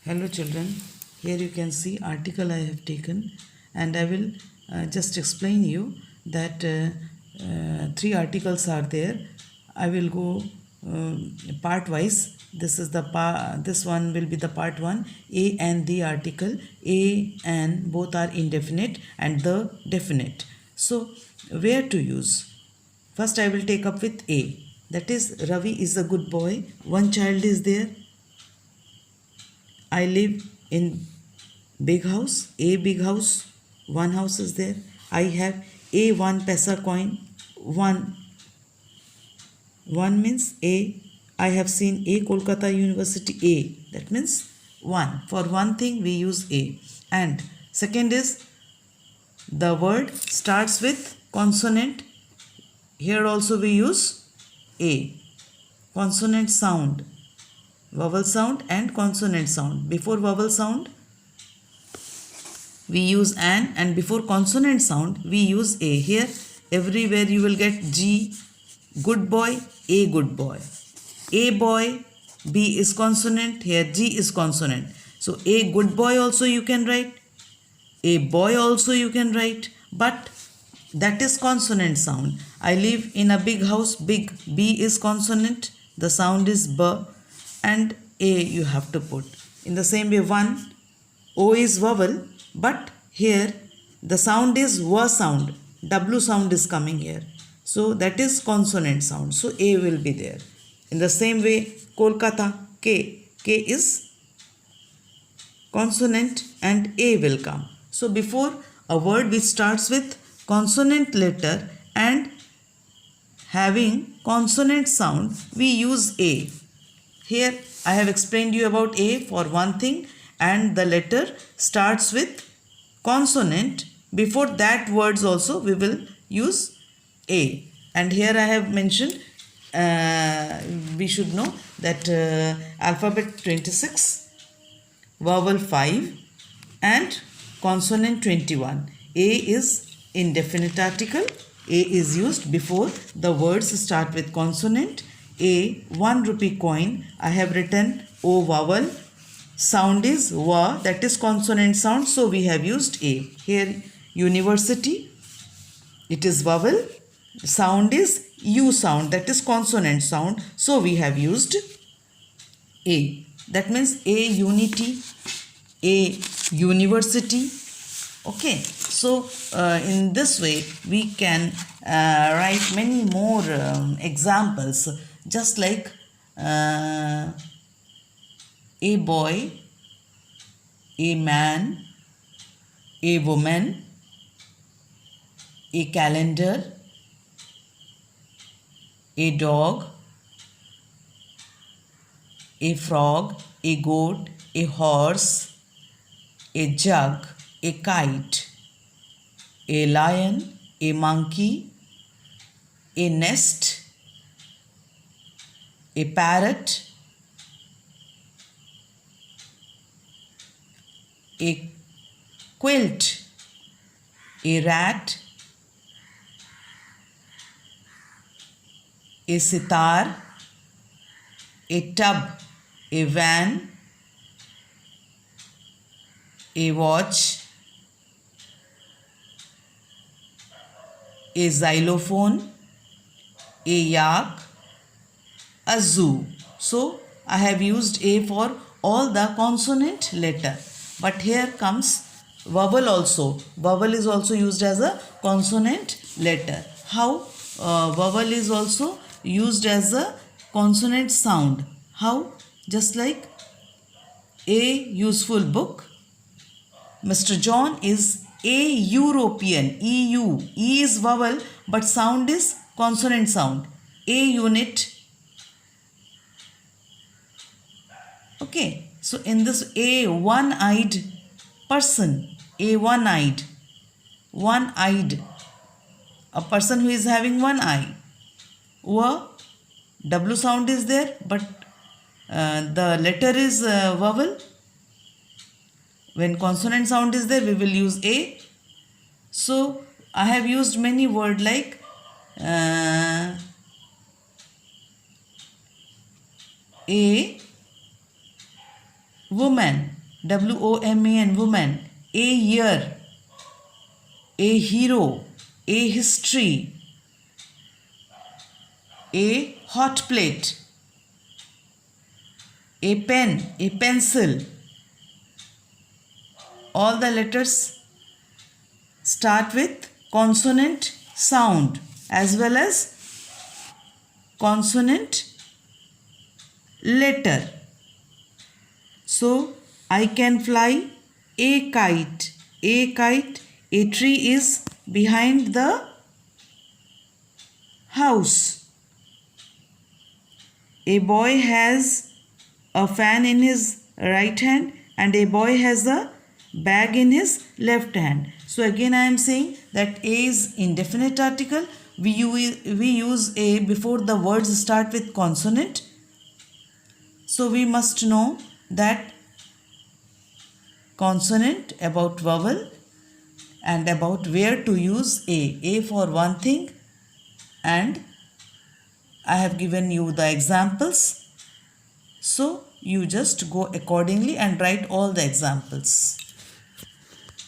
Hello children, here you can see article I have taken, and I will just explain you that three articles are there. I will go part wise. This one will be the part 1, a and the article. A and both are indefinite and the definite. So where to use? First I will take up with A, that is Ravi is a good boy. One child is there. I live in big house, a big house, one house is there. I have a 1 paisa coin. One means a. I have seen a Kolkata University a. That means one. For one thing we use a. And second is the word starts with consonant. Here also we use a. Consonant sound. Vowel sound and consonant sound. Before vowel sound we use an, and before consonant sound we use a. Here everywhere you will get G, good boy, a good boy. A boy, B is consonant, here G is consonant. So a good boy also you can write, a boy also you can write, but that is consonant sound. I live in a big house, big, B is consonant, the sound is B, and a you have to put. In the same way, one, O is vowel, but here the sound is W sound, W sound is coming here. So that is consonant sound. So A will be there. In the same way, Kolkata, K, K is consonant and A will come. So before a word which starts with consonant letter and having consonant sound, we use A. Here I have explained you about A for one thing, and the letter starts with consonant. Before that words also we will use A. And here I have mentioned we should know that alphabet 26, vowel 5 and consonant 21. A is indefinite article. A is used before the words start with consonant. A 1 rupee coin. I have written O vowel. Sound is W, that is consonant sound. So we have used A. Here university, it is vowel. Sound is U sound, that is consonant sound. So we have used A. That means A unity, A university. Okay, so in this way we can write many more examples, just like a boy, a man, a woman, a calendar, a dog, a frog, a goat, a horse, a jug, a kite, a lion, a monkey, a nest, a parrot, a quilt, a rat, a sitar, a tub, a van, a watch, a xylophone, a yak, a zoo. So I have used A for all the consonant letter. But here comes vowel also. Vowel is also used as a consonant letter. How? Vowel is also used as a consonant sound. How? Just like a useful book. Mr. John is a European. EU. E is vowel but sound is consonant sound. A unit. Okay. So in this, a one-eyed person. A one-eyed. One-eyed. A person who is having one eye. W sound is there, but the letter is vowel. When consonant sound is there, we will use A. So I have used many words like a woman, woman, woman. A year, a hero, a history, a hot plate, a pen, a pencil. All the letters start with consonant sound as well as consonant letter. So I can fly a kite. A kite. A tree is behind the house. A boy has a fan in his right hand and a boy has a bag in his left hand. So again I am saying that A is indefinite article. We use A before the words start with consonant. So we must know that consonant, about vowel, and about where to use A. A for one thing, and I have given you the examples. So you just go accordingly and write all the examples.